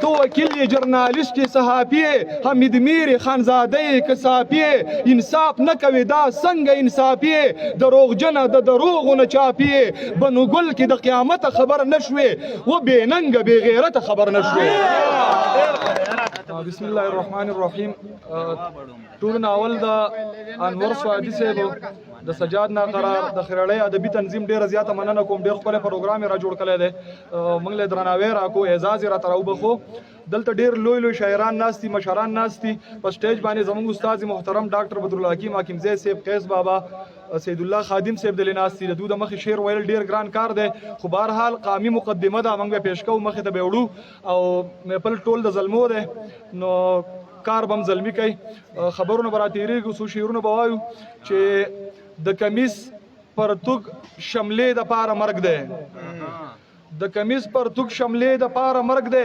تو وکیل جرنالست صحافی حمید میر خانزاده کسافی انصاف نه کوي دا څنګه انصافی دروغجن د دروغونه چاپی بنو ګل کې د قیامت خبر نشوي و بیننګ بی غیرت خبر نشوي. بسم الله الرحمن الرحیم. ټول ناول د انور سوادي صاحب د سجاد نا قرار د خیرړی ادبي تنظیم ډیره زیاته مننه کوم. ډیر خپل پروګرام را جوړ کړی دی. موږ له درناوی راکو اعزاز را تراو بخو. دلته ډیر لوی لوی شاعران ناستي مشران ناستي په سټیج باندې زموږ استاد محترم ډاکټر بدر الحکیم حکیمزی صاحب قیس بابا سید الله خادم صاحب د لناستي د دوه مخ شعر ویل ډیر ګران کار دی خو بهر حال قامی مقدمه دا موږ پیش کوو مخه ته به وړو او خپل ټول د ظلمو دی نو کار بم ظلمي کوي خبرونه براتېریږي سو شعرونه بوایو چې د کمیس پرتوک شملې د پاره مرګ دی د کمیس پرتوک شملې د پاره مرګ دی